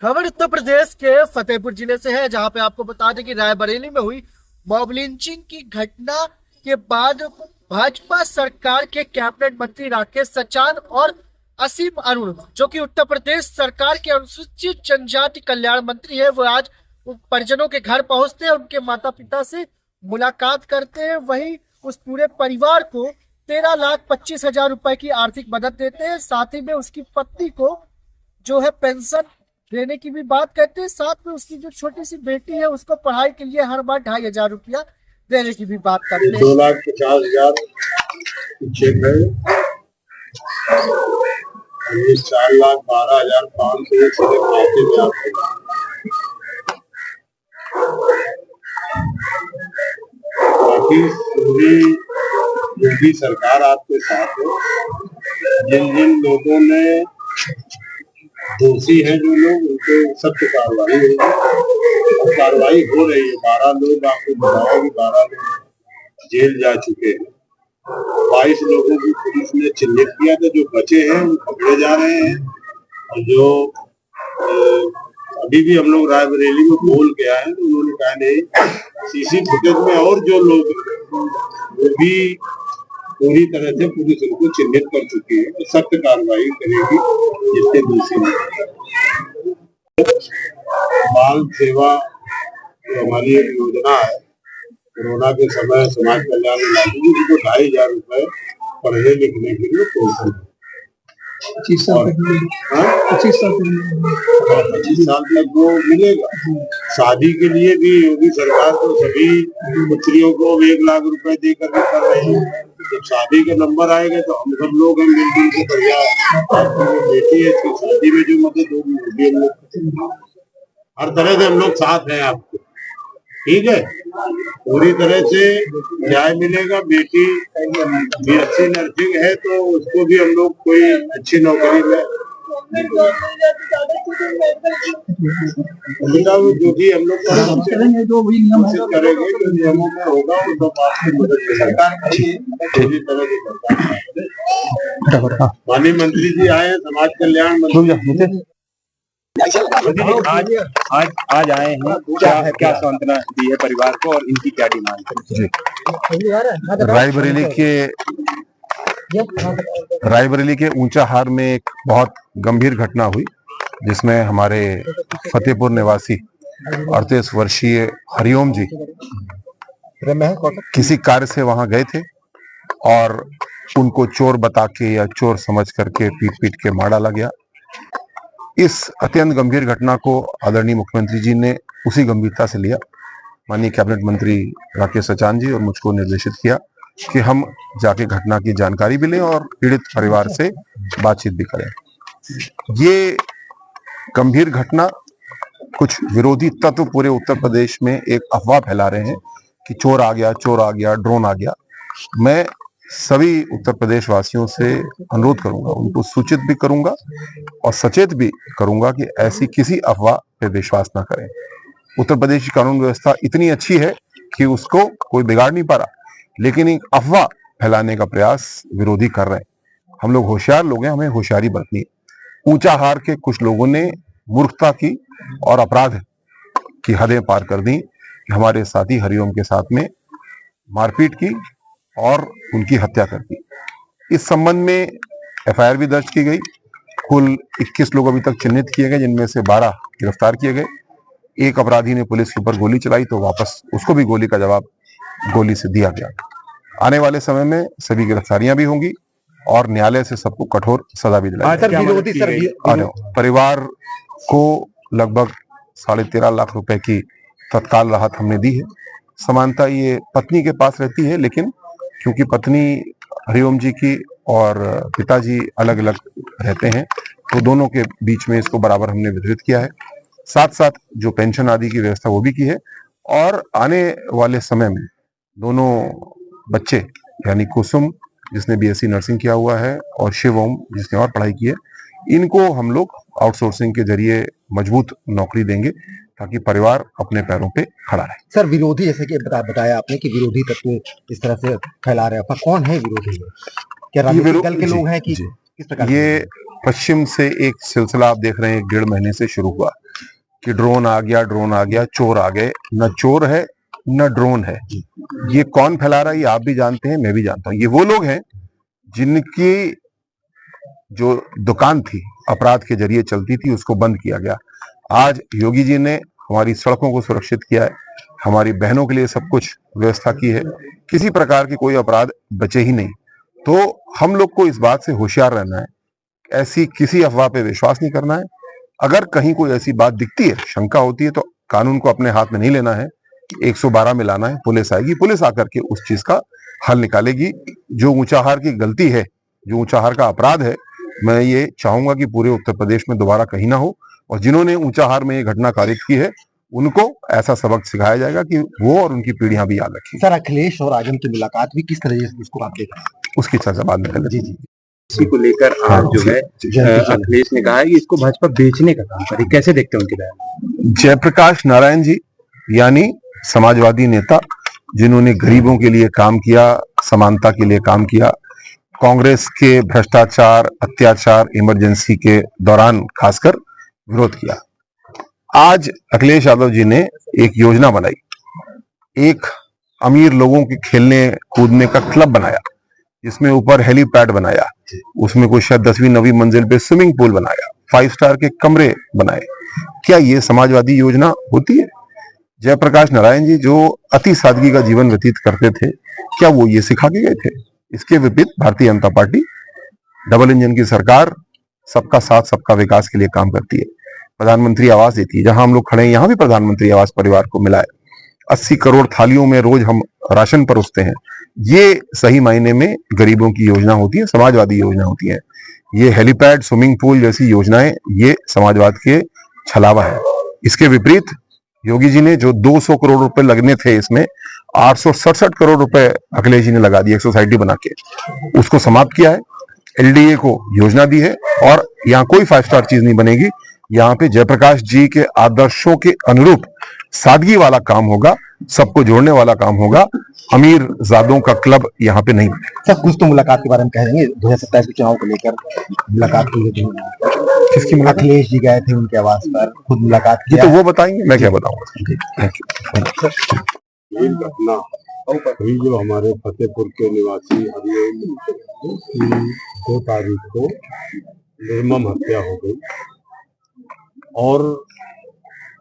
खबर उत्तर प्रदेश के फतेहपुर जिले से है, जहां पे आपको बता दें कि रायबरेली में हुई मॉब लिंचिंग की घटना के बाद भाजपा सरकार के कैबिनेट मंत्री राकेश सचान और असीम अरुण, जो कि उत्तर प्रदेश सरकार के अनुसूचित जनजाति कल्याण मंत्री है, वो आज परिजनों के घर पहुंचते हैं, उनके माता पिता से मुलाकात करते हैं। वहीं उस पूरे परिवार को 13,25,000 रुपए की आर्थिक मदद देते हैं। साथ ही में उसकी पत्नी को जो है पेंशन देने की भी बात करते हैं। साथ में उसकी जो छोटी सी बेटी है उसको पढ़ाई के लिए हर बार 2,500 रुपया देने की भी बात करते हैं। 2,50,000 चेक है, 4,12,500 सीधे खाते में आपको। बाकी पूरी योगी सरकार आपके साथ है। जिन जिन लोगों ने दोषी हैं, जो लोग, उनको सख्त कार्रवाई होगी। कार्रवाई हो रही है। 12 लोग आपको बताया कि 12 लोग जेल जा चुके हैं। 22 लोगों को पुलिस ने चिन्हित किया था, जो बचे हैं वो पकड़े जा रहे हैं। और जो अभी भी हम लोग रायबरेली में बोल के आए हैं, तो उन्होंने कहा नहीं, सीसी फुटेज में और जो लोग वो भी पूरी तरह से पुलिस उनको चिन्हित कर चुकी है। तो सख्त कार्रवाई करेगी जिससे दोषी नहीं। बाल सेवा तो हमारी एक योजना है, कोरोना के समय समाज कल्याण में लागू, जिसको 2,500 रुपए पढ़ने लिखने के लिए पेंशन 25 साल तक वो मिलेगा। शादी के लिए भी योगी सरकार तो सभी पुत्रियों को 1,00,000 रुपए दे करके कर रही है। जब शादी के नंबर आएंगे तो हम सब लोग हम मिलजुल के बढ़िया, आपकी बेटी है इसकी शादी में जो मदद होगी वो भी हम लोग हर तरह से हम लोग साथ हैं आपको। ठीक है, पूरी तरह से न्याय मिलेगा। बेटी भी अच्छी नर्सिंग है तो उसको भी हम लोग कोई अच्छी नौकरी में जो भी हम लोग कोशिश करेंगे, जो नियमों में होगा वो सब आपकी मदद में सरकार पूरी तरह से करता है। माननीय मंत्री जी आए हैं, समाज कल्याण मंत्री आज आए हैं। क्या सांत्वना दी है परिवार को और इनकी क्या डिमांड है? रायबरेली के ऊंचाहार में एक बहुत गंभीर घटना हुई, जिसमें हमारे फतेहपुर निवासी 38 वर्षीय हरिओम जी किसी कार्य से वहां गए थे और उनको चोर बता के या चोर समझ करके पीट के मार डाला गया। इस अत्यंत गंभीर घटना को आदरणीय मुख्यमंत्री जी ने उसी गंभीरता से लिया। माननीय कैबिनेट मंत्री राकेश सचान जी और मुझको निर्देशित किया कि हम जाके घटना की जानकारी भी लें और पीड़ित परिवार से बातचीत भी करें। ये गंभीर घटना, कुछ विरोधी तत्व पूरे उत्तर प्रदेश में एक अफवाह फैला रहे हैं कि चोर आ गया, ड्रोन आ गया। मैं सभी उत्तर प्रदेश वासियों से अनुरोध करूंगा, उनको सूचित भी करूंगा और सचेत भी करूंगा कि ऐसी किसी अफवाह पे विश्वास ना करें। उत्तर प्रदेश की कानून व्यवस्था इतनी अच्छी है कि उसको कोई बिगाड़ नहीं पा रहा, लेकिन एक अफवाह फैलाने का प्रयास विरोधी कर रहे हैं। हम लोग होशियार लोग हैं, हमें होशियारी बरतनी है। ऊंचाहार के कुछ लोगों ने मूर्खता की और अपराध की हदें पार कर दी। हमारे साथी हरिओम के साथ में मारपीट की और उनकी हत्या कर दी। इस संबंध में एफआईआर भी दर्ज की गई। कुल 21 लोग अभी तक चिन्हित किए गए, जिनमें से 12 गिरफ्तार किए गए। एक अपराधी ने पुलिस के ऊपर गोली चलाई तो वापस उसको भी गोली का जवाब गोली से दिया गया। आने वाले समय में सभी गिरफ्तारियां भी होंगी और न्यायालय से सबको कठोर सजा भी दिलाई जाएगी। परिवार को लगभग 13.5 लाख रुपए की तत्काल राहत हमने दी है। समानता ये पत्नी के पास रहती है, लेकिन क्योंकि पत्नी हरिओम जी की और पिताजी अलग अलग रहते हैं, तो दोनों के बीच में इसको बराबर हमने वितरित किया है। साथ साथ जो पेंशन आदि की व्यवस्था वो भी की है। और आने वाले समय में दोनों बच्चे, यानी कुसुम जिसने बीएससी नर्सिंग किया हुआ है और शिवम जिसने और पढ़ाई की है, इनको हम लोग आउटसोर्सिंग के जरिए मजबूत नौकरी देंगे ताकि परिवार अपने पैरों पे खड़ा रहे। सर, विरोधी, जैसे कि बताया आपने कि विरोधी तत्व इस तरह से फैला रहे हैं, कौन है विरोधी? क्या राजनीतिक दल के लोग हैं कि किस प्रकार? ये पश्चिम से एक सिलसिला आप देख रहे हैं 1.5 महीने से शुरू हुआ कि ड्रोन आ गया, चोर आ गए। न चोर है न ड्रोन है। ये कौन फैला रहा है ये आप भी जानते हैं, मैं भी जानता हूं। ये वो लोग हैं जिनकी जो दुकान थी अपराध के जरिए चलती थी उसको बंद किया गया। आज योगी जी ने हमारी सड़कों को सुरक्षित किया है, हमारी बहनों के लिए सब कुछ व्यवस्था की है, किसी प्रकार की कोई अपराध बचे ही नहीं। तो हम लोग को इस बात से होशियार रहना है, ऐसी किसी अफवाह पे विश्वास नहीं करना है। अगर कहीं कोई ऐसी बात दिखती है, शंका होती है, तो कानून को अपने हाथ में नहीं लेना है, 112 में लाना है। पुलिस आएगी, पुलिस आकर के उस चीज का हल निकालेगी। जो ऊंचाहार की गलती है, जो ऊंचाहार का अपराध है, मैं ये चाहूंगा कि पूरे उत्तर प्रदेश में दोबारा कहीं ना हो, और जिन्होंने ऊंचाहार में ये घटना कारित की है उनको ऐसा सबक सिखाया जाएगा कि वो और उनकी पीढ़ियां भी याद रखें। सर, अखिलेश और आजम की मुलाकात भी किस तरह से उसको आप देख रहे हैं? उसकी चर्चा बाद में करें। जी जी। इसी को लेकर आज जो है अखिलेश ने कहा है कि इसको भाजपा बेचने का काम करे, कैसे देखते हैं उनकी राय? जयप्रकाश नारायण जी यानी समाजवादी नेता जिन्होंने गरीबों के लिए काम किया, समानता के लिए काम किया, कांग्रेस के भ्रष्टाचार, अत्याचार, इमरजेंसी के दौरान खासकर विरोध किया। आज अखिलेश यादव जी ने एक योजना बनाई, एक अमीर लोगों के खेलने कूदने का क्लब बनाया, जिसमें ऊपर हेलीपैड बनाया, उसमें कोई शायद 10वीं 9वीं मंजिल पे स्विमिंग पूल बनाया, 5 स्टार के कमरे बनाए। क्या ये समाजवादी योजना होती है? जयप्रकाश नारायण जी जो अति सादगी का जीवन व्यतीत करते थे, क्या वो ये सिखा के गए थे? इसके विपरीत Bharatiya Janata party double engine की सरकार सबका साथ सबका विकास के लिए काम करती है, प्रधानमंत्री आवास देती है। जहां हम लोग खड़े हैं यहां भी प्रधानमंत्री आवास परिवार को मिला है। 80 करोड़ थालियों में रोज हम राशन परोसते हैं। ये सही मायने में गरीबों की योजना होती है, समाजवादी योजना होती है। ये हेलीपैड, स्विमिंग पूल जैसी योजनाएं ये समाजवाद के छलावा है। इसके विपरीत योगी जी ने जो 200 करोड़ रुपए लगने थे, इसमें 867 करोड़ रुपए अखिलेश जी ने लगा दिए, एक सोसाइटी बना के उसको समाप्त किया है। एलडीए को योजना दी है और यहाँ कोई 5 स्टार चीज नहीं बनेगी। यहाँ पे जयप्रकाश जी के आदर्शों के अनुरूप सादगी वाला काम होगा, सबको जोड़ने वाला काम होगा। अमीर जादों का क्लब यहाँ पे नहीं बनेगा। सर, कुछ तो मुलाकात के बारे में कह देंगे। 2027 के चुनाव को लेकर मुलाकात की थी। किसकी मुलाकात? अखिलेश जी गए थे उनके आवास पर, खुद मुलाकात ये किया। तो वो बताएंगे, मैं क्या बताऊंगा। Thank you. ये घटना अभी जो हमारे फतेहपुर के निवासी हरिओम की 2 तारीख को निर्मम हत्या हो गई, और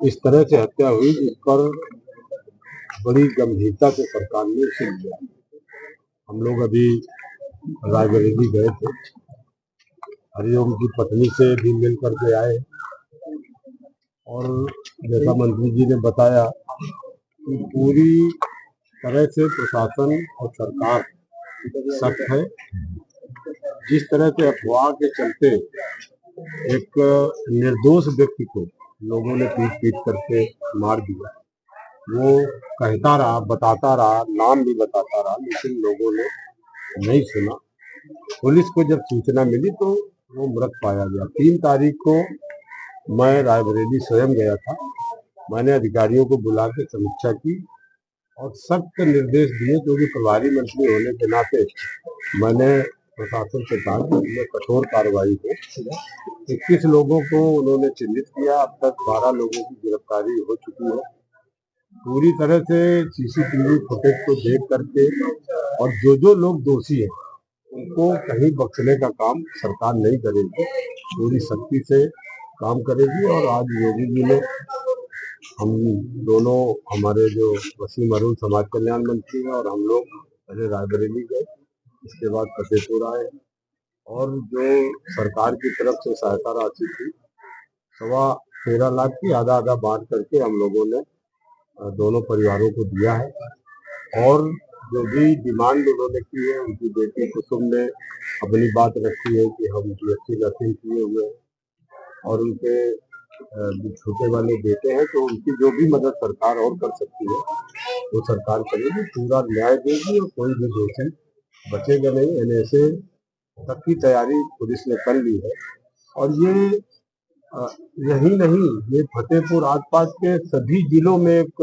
इस तरह से हत्या हुई जिस पर बड़ी गंभीरता से सरकार ने उसे लिया। हम लोग अभी रायबरेली गए थे, हरिओम की पत्नी से भी मिल करके आए, और जैसा मंत्री जी ने बताया कि पूरी तरह से प्रशासन और सरकार सख्त है। जिस तरह से अफवाह के चलते एक निर्दोष व्यक्ति को लोगों ने पीट पीट करके मार दिया, वो कहता रहा, बताता रहा, नाम भी बताता रहा, लेकिन लोगों ने नहीं सुना। पुलिस को जब सूचना मिली तो वो मृत पाया गया। 3 तारीख को मैं रायबरेली स्वयं गया था। मैंने अधिकारियों को बुला के समीक्षा की और सख्त निर्देश दिए, क्योंकि प्रभारी मंत्री होने के नाते मैंने प्रशासन से कहा कि उनमें कठोर कार्रवाई हो। 21 लोगों को उन्होंने चिन्हित किया, अब तक 12 लोगों की गिरफ्तारी हो चुकी है। पूरी तरह से सीसीटीवी फुटेज को देख करके और जो लोग दोषी हैं उनको कहीं बख्शने का काम सरकार नहीं करेगी, पूरी सख्ती से काम करेगी। और आज योगी जी ने, हम दोनों, हमारे जो वसीम अरुण समाज कल्याण मंत्री हैं और हम लोग पहले रायबरेली गए, इसके बाद फतेहपुर आए, और जो सरकार की तरफ से सहायता राशि थी 13.25 लाख की आधा आधा बांट करके हम लोगों ने दोनों परिवारों को दिया है। और जो भी डिमांड उन्होंने की है, उनकी बेटी कुसुम ने अपनी बात रखी है कि हम GST नथिंग किए हुए हैं, और उनके छोटे वाले बेटे हैं, तो उनकी जो भी मदद सरकार और कर सकती है वो सरकार करेगी, पूरा न्याय देगी और कोई भी दोषी बचेगा नहीं। NSA तक की तैयारी पुलिस ने कर ली है। और ये यही नहीं, ये फतेहपुर आसपास के सभी जिलों में एक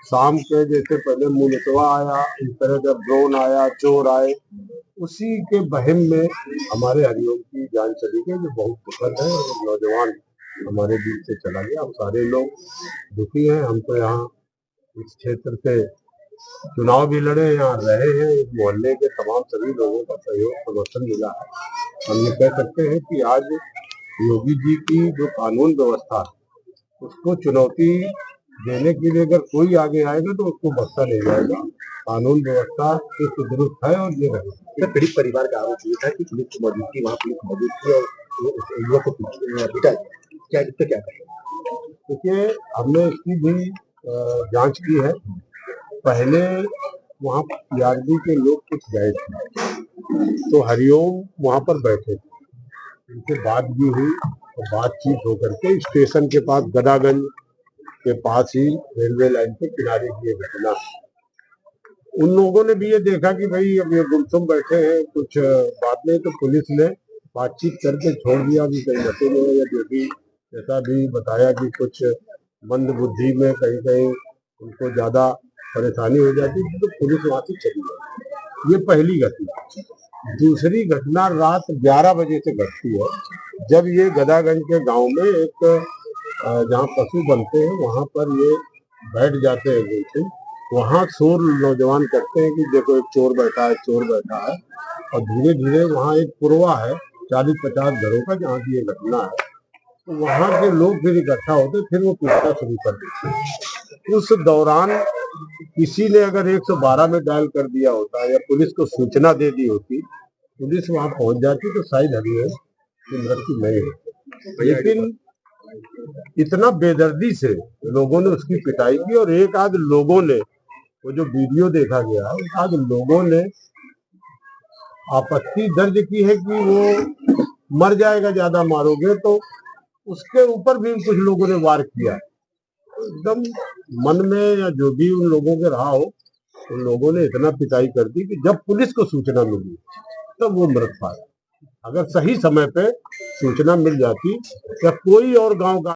शाम के, जैसे पहले मुनतवा आया, इस तरह जब ड्रोन आया, चोर आए, उसी के बहम में हमारे हरिओम की जान चली गई, जो बहुत दुखद है। और नौजवान हमारे बीच से चला गया। हम सारे लोग दुखी हैं। हम तो यहाँ इस क्षेत्र से चुनाव भी लड़े, यहाँ रहे हैं। इस मोहल्ले के तमाम सभी लोगों का सहयोग समर्थन मिला है। हम ये कह सकते हैं कि आज योगी जी की जो कानून व्यवस्था है उसको चुनौती देने के लिए अगर कोई आगे आएगा तो उसको बख्शा नहीं जाएगा। कानून व्यवस्था से दुरुस्त है और ये रहेगा। पीड़ित परिवार का आरोप ये था कि पुलिस की मौजूदगी वहाँ पुलिस मौजूद थी और उस युवक को पिटा क्या इस पे क्या कहें? देखिए, हमने इसकी भी जांच की है। पहले वहाँ पीआरडी के लोग कुछ गए थे तो हरिओम वहाँ पर बैठे थे, उनसे बात भी हुई और बातचीत होकर के स्टेशन के पास गदागंज के पास ही रेलवे लाइन के किनारे की ये घटना। उन लोगों ने भी ये देखा कि भाई अब ये गुमसुम बैठे हैं, कुछ बात नहीं, तो पुलिस ने बातचीत करके छोड़ दिया कि कहीं नशे में या जो भी ऐसा भी बताया कि कुछ मंद बुद्धि में कहीं कहीं उनको ज्यादा परेशानी हो जाती थी तो पुलिस वहां से चली गई। ये पहली घटना। दूसरी घटना रात 11 बजे से घटती है, जब ये गदागंज के गांव में एक जहाँ पशु बनते हैं वहां पर ये बैठ जाते हैं गुमसुम। वहां शोर नौजवान करते हैं कि देखो एक चोर बैठा है, चोर बैठा है। और धीरे धीरे वहां एक पुरवा है 40-50 घरों का जहाँ की ये घटना है, तो वहां के लोग फिर इकट्ठा होते, फिर वो पीटना शुरू कर देते। उस दौरान किसी ने अगर 112 में डायल कर दिया होता या पुलिस को सूचना दे दी होती, पुलिस वहां पहुंच जाती तो शायद हरिओम की मृत्यु नहीं होती। लेकिन इतना बेदर्दी से लोगों ने उसकी पिटाई की और एक आध लोगों ने, वो जो वीडियो देखा गया, एक आध लोगों ने आपत्ति दर्ज की है कि वो मर जाएगा ज्यादा मारोगे, तो उसके ऊपर भी कुछ लोगों ने वार किया। एकदम मन में या जो भी उन लोगों के रहा हो, उन लोगों ने इतना पिटाई कर दी कि जब पुलिस को सूचना मिली तब वो मृत पाया। अगर सही समय पे सूचना मिल जाती या कोई और गांव का